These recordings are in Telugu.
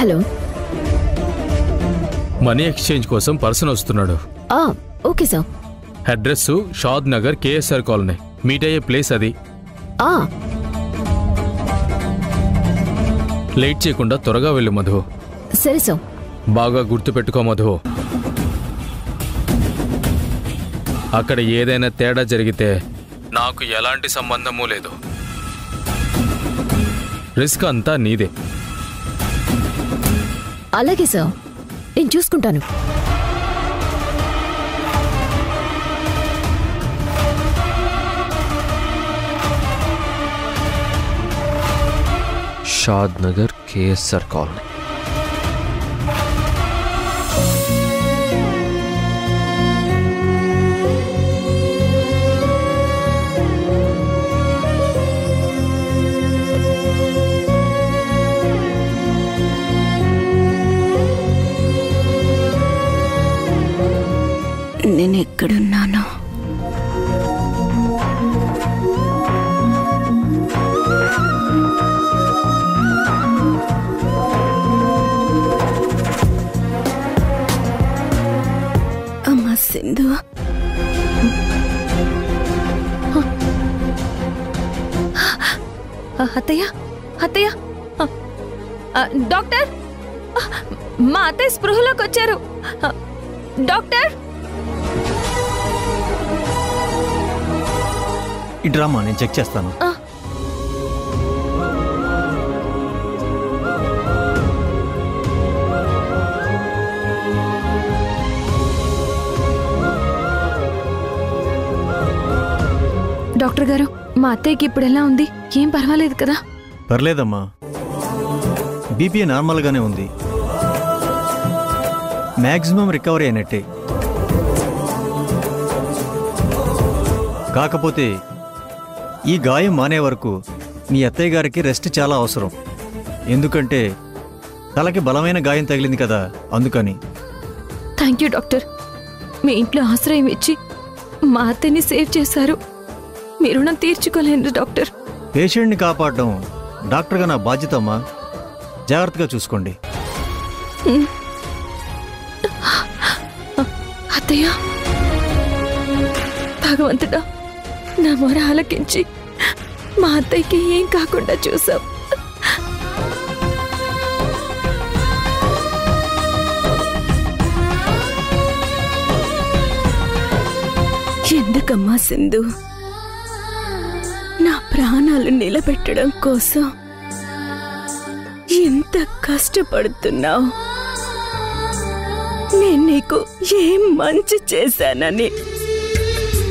హలో, మనీ ఎక్స్చేంజ్ కోసం పర్సన్ వస్తున్నాడు. Okay sir. అడ్రస్ షాద్ నగర్ కేఎస్ఆర్ కాలనీ. మీట్ అయ్యే ప్లేస్ అది. లేట్ చేయకుండా త్వరగా వెళ్ళు మధు. సరే సార్. బాగా గుర్తుపెట్టుకో మధు. అక్కడ ఏదైనా తేడా జరిగితే నాకు ఎలాంటి సంబంధమూ లేదు. రిస్క్ అంతా నీదే. అలాగే సార్, నేను చూసుకుంటాను. షాద్ నగర్ కేఎస్ఆర్ కాలనీ. నేను ఎక్కడున్నాను? అమ్మా సింధు, అత్తయ్య అత్తయ్య, డాక్టర్, మా అత్తయ్య స్పృహలోకి వచ్చారు. డాక్టర్, ఈ డ్రామా నేను చెక్ చేస్తాను. డాక్టర్ గారు, మా అత్తయ్యకి ఇప్పుడు ఎలా ఉంది? ఏం పర్వాలేదు కదా? పర్లేదమ్మా, బీపీ నార్మల్గానే ఉంది. మ్యాక్సిమం రికవరీ అయినట్టే. కాకపోతే ఈ గాయం మానే వరకు మీ అత్తయ్య గారికి రెస్ట్ చాలా అవసరం. ఎందుకంటే తలకి బలమైన గాయం తగిలింది కదా, అందుకని. Thank you doctor. మీ ఇంట్లో ఆశ్రయం ఇచ్చి మా అత్తయ్యని సేవ్ చేశారు. మీ రుణం తీర్చుకోలేను డాక్టర్. పేషెంట్ని కాపాడడం డాక్టర్గా నా బాధ్యత అమ్మా. జాగ్రత్తగా చూసుకోండి. అత్తయ్య, భగవంతుడా, నా మొర ఆలకించి మా అత్తయ్యకి ఏం కాకుండా చూసావు. ఎందుకమ్మా సింధు, నా ప్రాణాలు నిలబెట్టడం కోసం ఎంత కష్టపడుతున్నావు? నేను నీకు ఏం మంచి చేశానని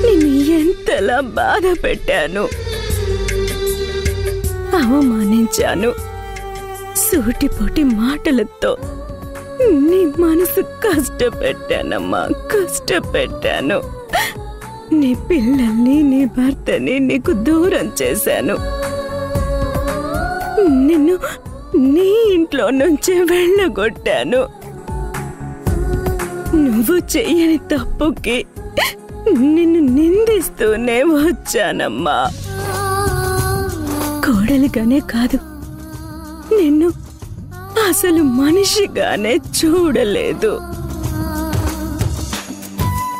నిన్ను ఎంతలా బాధ పెట్టాను, అవమానించాను. సూటిపోటి మాటలతో నీ మనసు కష్టపెట్టానమ్మా, కష్టపెట్టాను. నీ పిల్లల్ని, నీ భర్తని నీకు దూరం చేశాను. నిన్ను నీ ఇంట్లో నుంచి వెళ్ళగొట్టాను. నువ్వు చెయ్యని తప్పుకి నిన్ను నిందిస్తూనే వచ్చానమ్మా. కోడలిగానే కాదు, నిన్ను అసలు మనిషిగానే చూడలేదు.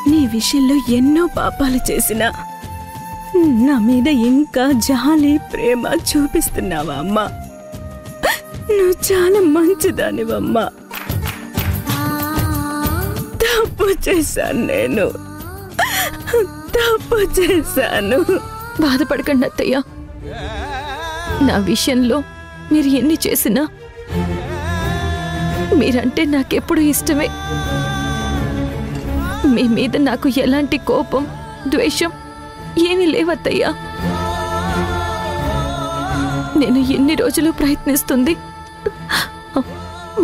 నీ విషయంలో ఎన్నో పాపాలు చేసినా నా మీద ఇంకా జాలి, ప్రేమ చూపిస్తున్నావా అమ్మా? నువ్వు చాలా మంచిదానివమ్మా. తప్పు చేశాను, నేను తప్పు చేశాను. బాధపడకండి అత్తయ్య. నా విషయంలో మీరు ఎన్ని చేసినా మీరంటే నాకెప్పుడు ఇష్టమే. మీ మీద నాకు ఎలాంటి కోపం, ద్వేషం ఏమీ లేవత్తయ్యా. నేను ఎన్ని రోజులు ప్రయత్నిస్తుంది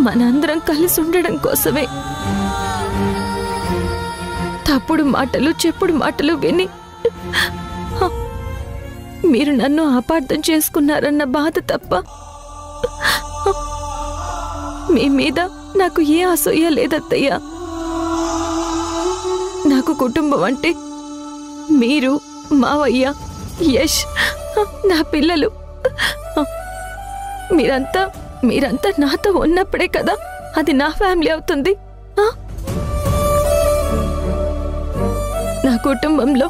మనందరం కలిసి ఉండడం కోసమే. తప్పుడు మాటలు, చెప్పుడు మాటలు విని మీరు నన్ను అపార్థం చేసుకున్నారన్న బాధ తప్ప మీ మీద నాకు ఏ అసూయ లేదత్తయ్యా. నాకు కుటుంబం అంటే మీరు, మావయ్య, యష్, నా పిల్లలు. మీరంతా మీరంతా నాతో ఉన్నప్పుడే కదా అది నా ఫ్యామిలీ అవుతుంది. నా కుటుంబంలో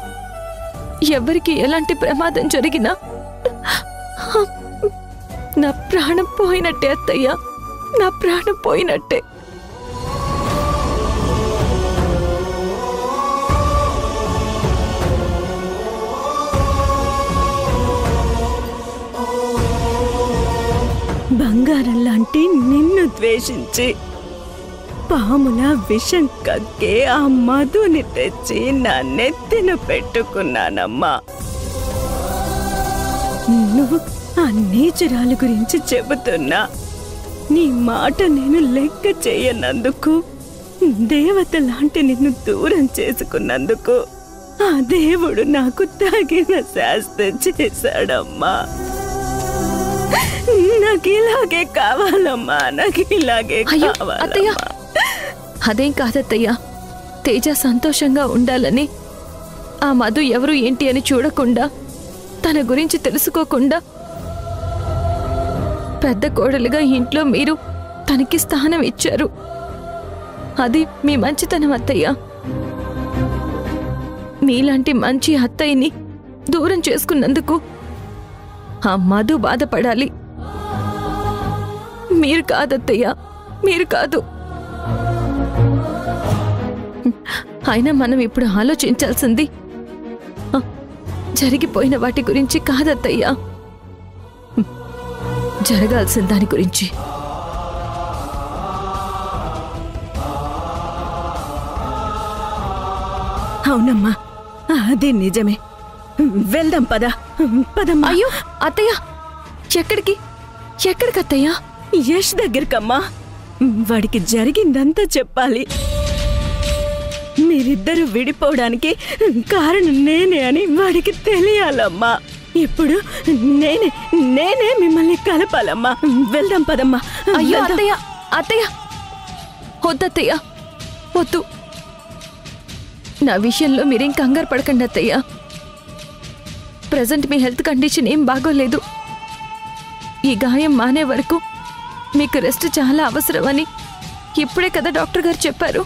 ఎవరికి ఎలాంటి ప్రమాదం జరిగినా నా ప్రాణం పోయినట్టే అత్తయ్య, నా ప్రాణం పోయినట్టే. బంగారం లాంటి నిన్ను ద్వేషించి పాముల విషం కక్కే ఆ మధుని తెచ్చి నా నెత్తిన పెట్టుకున్నానమ్మా. నువ్వు ఆ నీచురాలు గురించి చెబుతున్నా నీ మాట నేను లెక్క చేయనందుకు, దేవత లాంటి నిన్ను దూరం చేసుకున్నందుకు ఆ దేవుడు నాకు తగిన శాస్తి చేశాడమ్మా. నాకు ఇలాగే కావాలమ్మా, నాకు ఇలాగే అత్తయ్య, అదేం కాదత్తయ్య. తేజ సంతోషంగా ఉండాలని ఆ మధు ఎవరు ఏంటి అని చూడకుండా, తన గురించి తెలుసుకోకుండా పెద్ద కోడలుగా ఇంట్లో మీరు తనకి స్థానం ఇచ్చారు. అది మీ మంచితనం అత్తయ్య. మీలాంటి మంచి అత్తయ్యని దూరం చేసుకున్నందుకు ఆ మధు బాధపడాలి, మీరు కాదత్తయ్య, మీరు కాదు. అయినా మనం ఇప్పుడు ఆలోచించాల్సింది జరిగిపోయిన వాటి గురించి కాదత్తయ్యా, జరగాల్సిన దాని గురించి. అవునమ్మా, అదే నిజమే. వెళ్దాం పద, పదమ్మా. అయ్యో అత్తయ్య, ఎక్కడికి ఎక్కడికత్తయ్యా? యష్ దగ్గరకమ్మా. వాడికి జరిగిందంతా చెప్పాలి. మీరిద్దరూ విడిపోవడానికి కారణం నేనే అని వాడికి తెలియాలమ్మా. ఇప్పుడు నేనే మిమ్మల్ని కలపాలమ్మా. వెళ్దాం పదమ్మా. అయ్యో అత్తయ్య, అత్తయ్య వద్దత్తయ్య, వద్దు. నా విషయంలో మీరేం కంగారు పడకండి అత్తయ్య. ప్రజెంట్ మీ హెల్త్ కండిషన్ ఏం బాగోలేదు. ఈ గాయం మానే వరకు మీకు రెస్ట్ చాలా అవసరమని ఇప్పుడే కదా డాక్టర్ గారు చెప్పారు.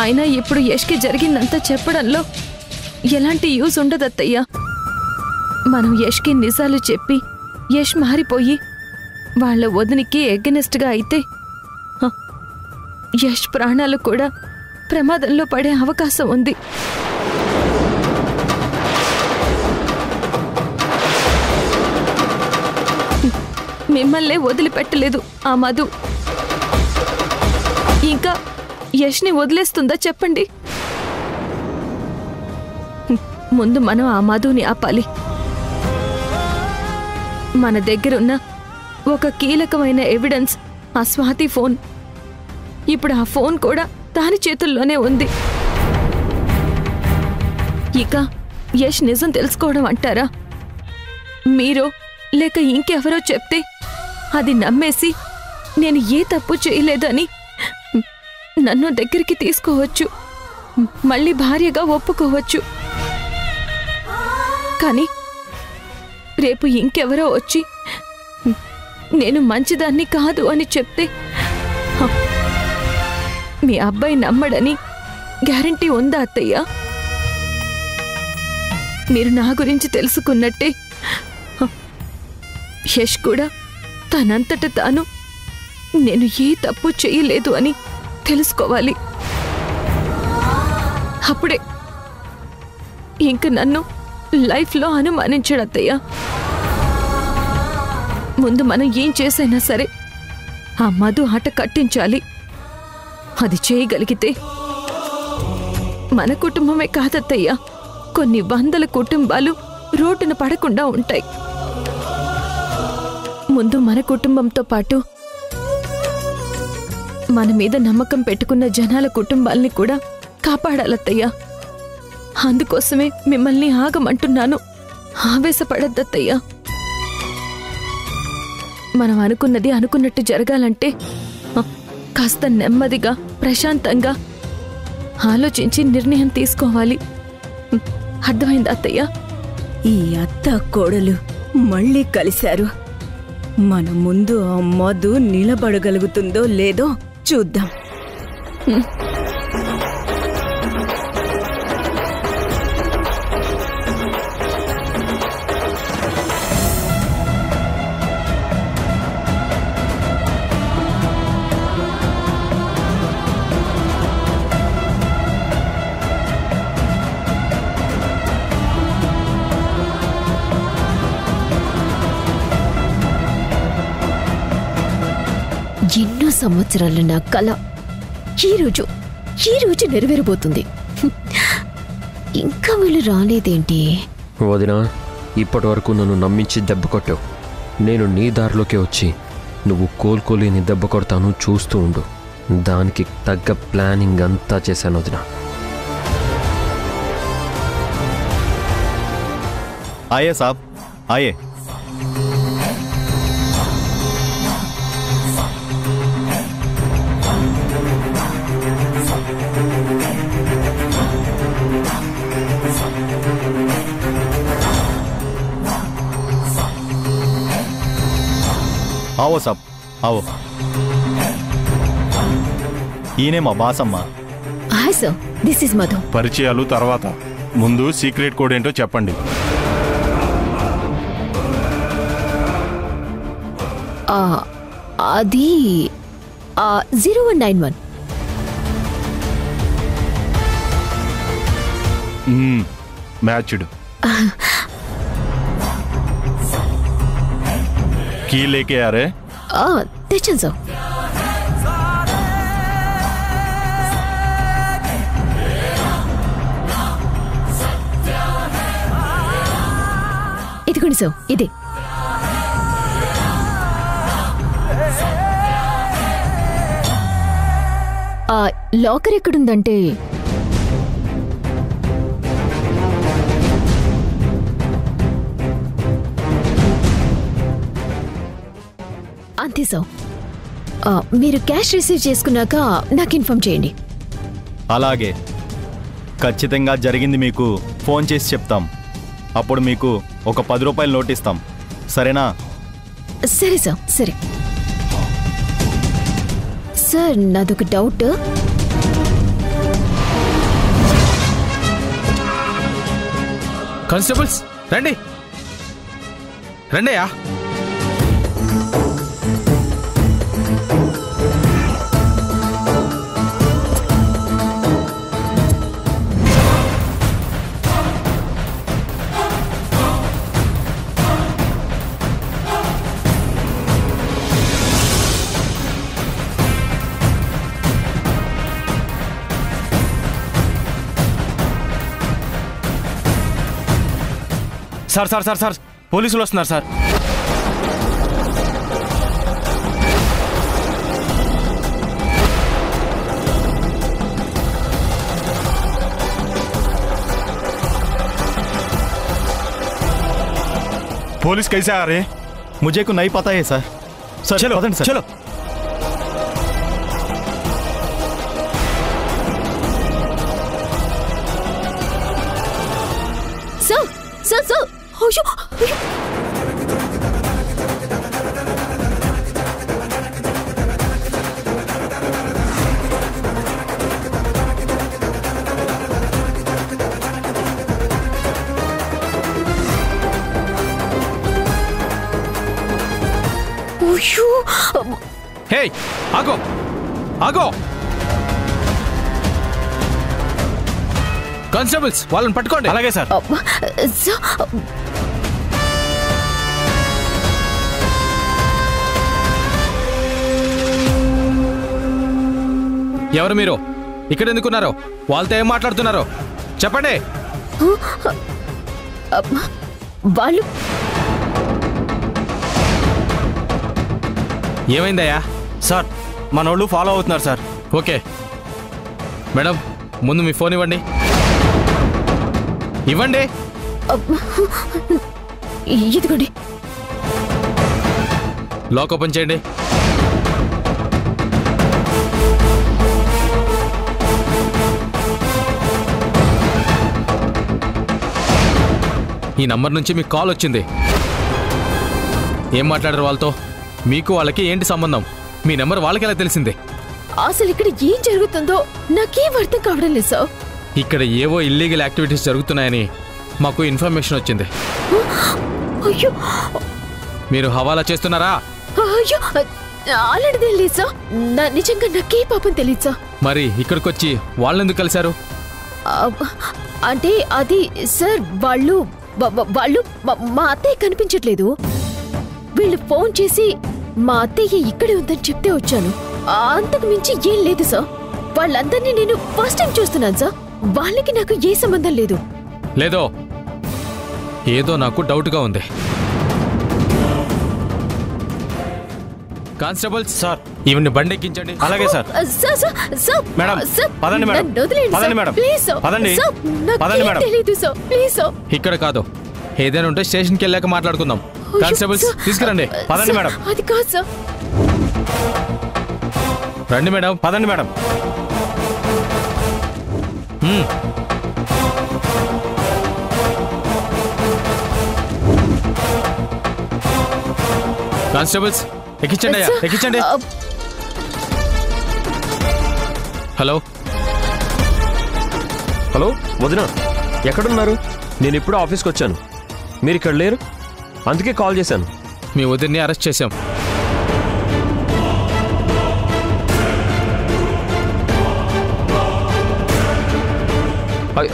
అయినా ఇప్పుడు యష్కి జరిగిందంతా చెప్పడంలో ఎలాంటి యూజ్ ఉండదత్తయ్య. మనం యష్కి నిజాలు చెప్పి యష్ మారిపోయి వాళ్ళ వదినికి ఎగనెస్ట్గా అయితే యష్ ప్రాణాలు కూడా ప్రమాదంలో పడే అవకాశం ఉంది. మిమ్మల్నే వదిలిపెట్టలేదు ఆ మధు. ఇంకా యష్ని వదిలేస్తుందా చెప్పండి? ముందు మనం ఆ మధుని ఆపాలి. మన దగ్గరున్న ఒక కీలకమైన ఎవిడెన్స్ ఆ స్వాతి ఫోన్. ఇప్పుడు ఆ ఫోన్ కూడా దాని చేతుల్లోనే ఉంది. ఇక యష్ నిజం తెలుసుకోవడం అంటారా? మీరో లేక ఇంకెవరో చెప్తే అది నమ్మేసి నేను ఏ తప్పు చేయలేదని నన్ను దగ్గరికి తీసుకోవచ్చు, మళ్ళీ భార్యగా ఒప్పుకోవచ్చు. కానీ రేపు ఇంకెవరో వచ్చి నేను మంచిదాన్ని కాదు అని చెప్తే మీ అబ్బాయి నమ్మడని గ్యారంటీ ఉందా అత్తయ్య? మీరు నా గురించి తెలుసుకున్నట్టే యష్ కూడా తనంతట తాను నేను ఏ తప్పు చేయలేదు అని తెలుసుకోవాలి. అప్పుడే ఇంక నన్ను లైఫ్లో అనుమానించడత్తయ్య. ముందు మనం ఏం చేసైనా సరే ఆ మధు ఆట కట్టించాలి. అది చేయగలిగితే మన కుటుంబమే కాదత్తయ్య, కొన్ని వందల కుటుంబాలు రోడ్డున పడకుండా ఉంటాయి. ముందు మన కుటుంబంతో పాటు మన మీద నమ్మకం పెట్టుకున్న జనాల కుటుంబాల్ని కూడా కాపాడాలత్తయ్య. అందుకోసమే మిమ్మల్ని ఆగమంటున్నాను. ఆవేశపడద్దత్తయ్య. మనం అనుకున్నది అనుకున్నట్టు జరగాలంటే కాస్త నెమ్మదిగా ప్రశాంతంగా ఆలోచించి నిర్ణయం తీసుకోవాలి. అర్థమైంది అత్తయ్య? ఈ అత్త కోడలు మళ్ళీ కలిశారు. మన ముందు ఆ మధు నిలబడగలుగుతుందో లేదో చూద్దాం. ఎన్నో సంవత్సరాల నా కల ఈ రోజు నెరవేరబోతుంది. ఇంకా వీళ్ళు రాలేదేంటి? వదినా, ఇప్పటి వరకు నన్ను నమ్మించి దెబ్బ కొట్టావు. నేను నీ దారిలోకి వచ్చి నువ్వు కోలుకోలేని దెబ్బ కొడతాను, చూస్తూ ఉండు. దానికి తగ్గ ప్లానింగ్ అంతా చేశాను వదినా. ఆయే సాబ్, ఆయే. ఆవో సాబ్, ఆవో. ఈయనే మా Basamma. Hi sir, this is Madhu. పరిచయాలు తర్వాత, ముందు సీక్రెట్ కోడ్ ఏంటో చెప్పండి. అది 0191. మ్యాచ్డ్. की लेके आ रहे? తెచ్చాను సార్. ఇదిగోండి సార్, ఇదే. లాకర్ ఎక్కడుందంటే అంతే సార్. మీరు క్యాష్ రిసీవ్ చేసుకున్నాక నాకు ఇన్ఫార్మ్ చేయండి. అలాగే, ఖచ్చితంగా జరిగింది మీకు ఫోన్ చేసి చెప్తాం. అప్పుడు మీకు ఒక 10 రూపాయలు నోట్ ఇస్తాం, సరేనా? సరే సార్, సరే. సార్, నాదొక డౌట్. కానిస్టేబుల్స్ రండి, రండియా. సార్ సార్ సార్ సార్, పోలీసులు వస్తున్నారు సార్. पुलिस कैसे आ रहे हैं? मुझे को नहीं पता है सर. सर चलो सर. चलो. सर सर सर, హే, ఆగో ఆగో. కానిస్టేబుల్స్, వాళ్ళని పట్టుకోండి. అలాగే సార్. ఎవరు మీరు? ఇక్కడ ఎందుకున్నారో, వాళ్ళతో ఏం మాట్లాడుతున్నారో చెప్పండి. వాళ్ళు ఏమైందయ్యా? సార్, మనోళ్ళు ఫాలో అవుతున్నారు సార్. ఓకే మేడం, ముందు మీ ఫోన్ ఇవ్వండి. ఇవ్వండి. ఇదిగోండి. లాక్ ఓపెన్ చేయండి. ఈ నంబర్ నుంచి మీకు కాల్ వచ్చింది. ఏం మాట్లాడారు వాళ్ళతో? మీకు వాళ్ళకి ఏంటి సంబంధం? మీ నెంబర్ వాళ్ళకి ఎలా తెలిసిందే? అసలు ఇక్కడ ఏం జరుగుతుందో నాకేం అర్థం కావడం లేదు సార్. ఇక్కడ ఏవో ఇల్లీగల్ యాక్టివిటీస్ జరుగుతున్నాయని మాకు ఇన్ఫర్మేషన్ వచ్చింది. అయ్యో మీరు హవాలా చేస్తున్నారా? అయ్యో అలాంటిదే లేదు సార్. నిజంగా నాకే పాపం తెలియదు సార్. మరి ఇక్కడికి వచ్చి వాళ్ళెందుకు కలిశారు? అంటే అది సార్ వాళ్ళు మా అత్తయ్య కనిపించట్లేదు. వీళ్ళు ఫోన్ చేసి మా అత్తయ్య ఇక్కడే ఉందని చెప్తే వచ్చాను. అంతకు మించి ఏం లేదు సార్. వాళ్ళందరినీ నేను ఫస్ట్ టైం చూస్తున్నాను సార్. వాళ్ళకి నాకు ఏ సంబంధం లేదు. లేదో ఏదో నాకు డౌట్గా ఉంది. కానిస్టేబుల్స్ సార్ ఈవిడ్ని బండి ఎక్కించండి. అలాగే sir. Sir sir sir madam పదండి మేడం. పదండి మేడం. పదండి. పదండి మేడం. తెలీదు సార్. Please sir. ఇక్కడ కాదు, ఏదైనా ఉంటే స్టేషన్కి వెళ్ళాక మాట్లాడుకుందాం. కానిస్టేబుల్స్ తీసుకురండి. పదండి మేడం. అది కాదు సార్. రండి మేడం. పదండి మేడం. కానిస్టేబుల్స్ ఎక్కించండి అయ్యా, ఎక్కించండి. హలో హలో వదిన, ఎక్కడున్నారు? నేను ఇప్పుడు ఆఫీస్కి వచ్చాను, మీరు ఇక్కడ లేరు, అందుకే కాల్ చేశాను. మీ వదిన్ని అరెస్ట్ చేశాం.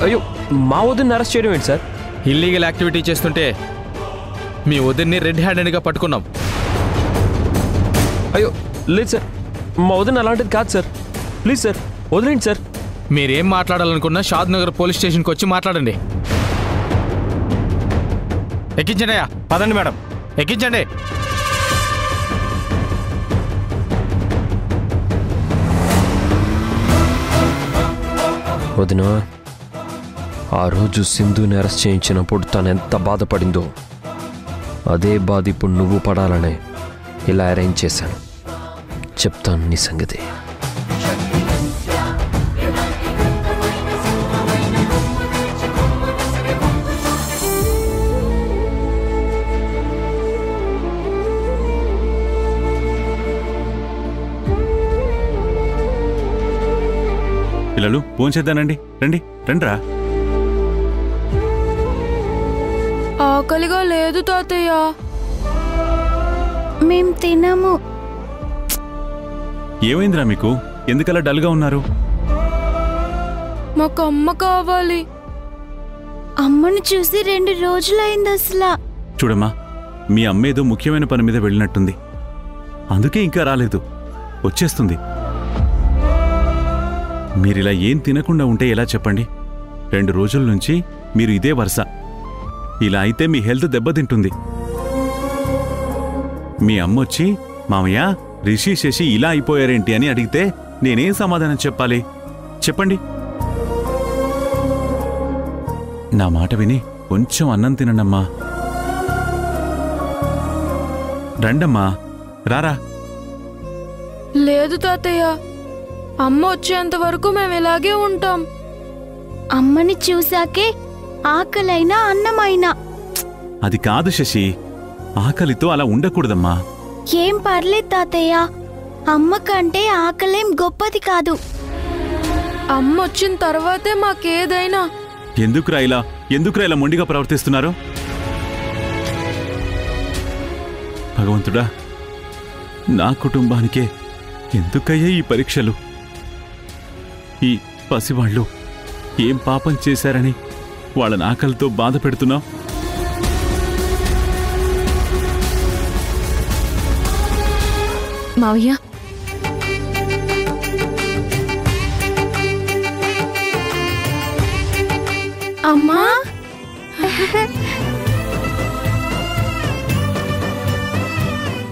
అయ్యో, మా వదిన్ని అరెస్ట్ చేయడం ఏంటి సార్? ఇల్లీగల్ యాక్టివిటీ చేస్తుంటే మీ వదిన్ని రెడ్ హ్యాండెడ్గా పట్టుకున్నాం. అయ్యో లేదు సార్, మా వదిన అలాంటిది కాదు సార్. ప్లీజ్ సార్ వదిలేండి సార్. మీరేం మాట్లాడాలనుకున్నా షాద్ నగర్ పోలీస్ స్టేషన్కి వచ్చి మాట్లాడండి. ఎక్కించండి అయ్యా. పదండి మేడం. ఎక్కించండి. వదిన, ఆ రోజు సింధుని అరెస్ట్ చేయించినప్పుడు తను ఎంత బాధపడిందో అదే బాధ ఇప్పుడు నువ్వు పడాలనే ఇలా అరేంజ్ చేశాను. చెప్తాను నీ సంగతి. పిల్లలు ఫోన్ చేద్దానండి. రండి రండిరా. ఆకలిగా లేదు తాతయ్య. మేం తినము. ఏమైందిరా మీకు? ఎందుకలా డల్గా ఉన్నారు? మాకు అమ్మ కావాలి. అమ్మను చూసి 2 రోజులైంది అసలు. చూడమ్మా, మీ అమ్మేదో ముఖ్యమైన పని మీద వెళ్ళినట్టుంది, అందుకే ఇంకా రాలేదు. వచ్చేస్తుంది. మీరిలా ఏం తినకుండా ఉంటే ఎలా చెప్పండి? 2 రోజుల నుంచి మీరు ఇదే వరుస. ఇలా అయితే మీ హెల్త్ దెబ్బతింటుంది. మీ అమ్మొచ్చి మామయ్య రిషి శశి ఇలా అయిపోయారేంటి అని అడిగితే నేనేం సమాధానం చెప్పాలి చెప్పండి? నా మాట విని కొంచెం అన్నం తినండమ్మా. రండమ్మా, రారా. లేదు తాతయ్య, అమ్మ వచ్చేంత వరకు మేము ఇలాగే ఉంటాం. అమ్మని చూశాకే ఆకలైనా అన్నమైనా. అది కాదు శశి, ఆకలితో అలా ఉండకూడదమ్మా. ఏం పర్లేదు తాతయ్య, అమ్మ కంటే ఆకలేం గొప్పది కాదు. అమ్మ వచ్చిన తర్వాతే మాకేదైనా. ఎందుకురా ఇలా మొండిగా ప్రవర్తిస్తున్నారు? భగవంతుడా, నా కుటుంబానికే ఎందుకయ్యే ఈ పరీక్షలు? ఈ పసివాళ్ళు ఏం పాపం చేశారని వాళ్ళని ఆకలితో బాధ పెడుతున్నావు? మావయ్య, అమ్మా,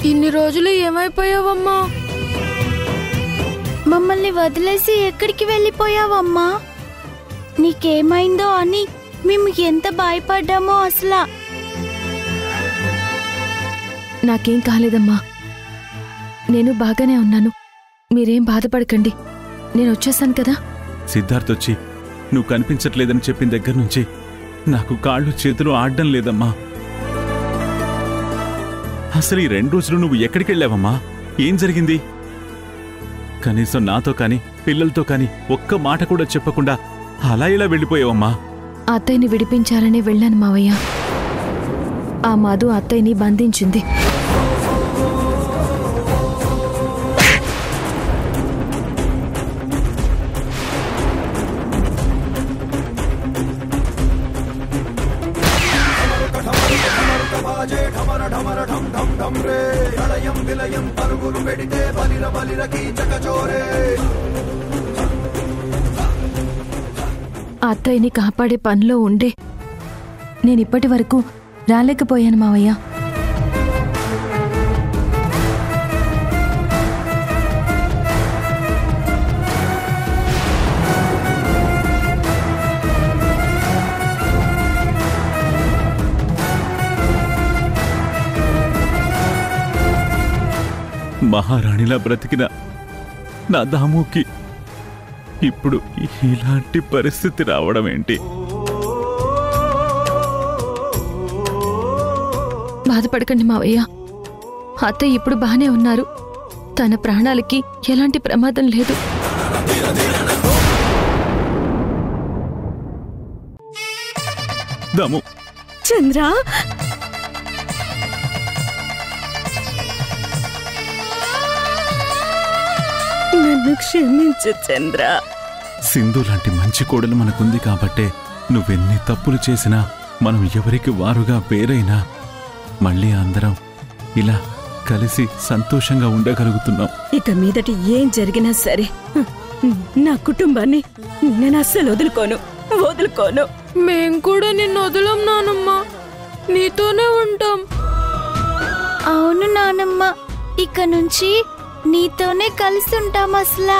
ఇన్ని రోజులు ఏమైపోయావమ్మా? మమ్మల్ని వదిలేసి ఎక్కడికి వెళ్ళిపోయావమ్మా? నీకేమైందో అని మేము ఎంత భయపడ్డామో అసలు. నాకేం కాలేదమ్మా, నేను బాగానే ఉన్నాను. మీరేం బాధపడకండి, నేను వచ్చేసాను కదా. సిద్ధార్థ్ వచ్చి నువ్వు కనిపించట్లేదని చెప్పిన దగ్గర నుంచి నాకు కాళ్ళు చేతులు ఆడడం లేదమ్మా. అసలు ఈ 2 రోజులు నువ్వు ఎక్కడికి వెళ్ళావమ్మా? ఏం జరిగింది? కనీసం నాతో కాని పిల్లలతో కాని ఒక్క మాట కూడా చెప్పకుండా అలా ఇలా వెళ్ళిపోయావమ్మా? అత్తయ్యని విడిపించాలని వెళ్ళాను మావయ్య. ఆ మధు అత్తయ్యని బంధించింది. అత్తయ్యని కాపాడే పనిలో ఉండే నేనిప్పటి వరకు రాలేకపోయాను మావయ్య. మహారాణిలా బ్రతికిన నా దాముకి ఇప్పుడు ఇలాంటి పరిస్థితి రావడం ఏంటి? బాధపడకండి మావయ్య. అత్తయ్య ఇప్పుడు బానే ఉన్నారు. తన ప్రాణాలకి ఎలాంటి ప్రమాదం లేదు. దాము, చంద్ర, నన్ను క్షమించు చంద్ర. సింధు లాంటి మంచి కోడలు మనకుంది కాబట్టే నువ్వెన్ని తప్పులు చేసినా మనం ఎవరికి వారుగా వేరైనా మళ్ళీ అందరం ఇలా కలిసి సంతోషంగా ఉండగలుగుతున్నాం. ఇక మీదటి ఏం జరిగినా సరే నా కుటుంబాన్ని నేను అస్సలు వదులుకోను. మేం కూడా నిన్ను వదలం నానమ్మ, నీతోనే ఉంటాం. అవును నానమ్మ, ఇక నుంచి నీతోనే కలిసి ఉంటాం అసలా.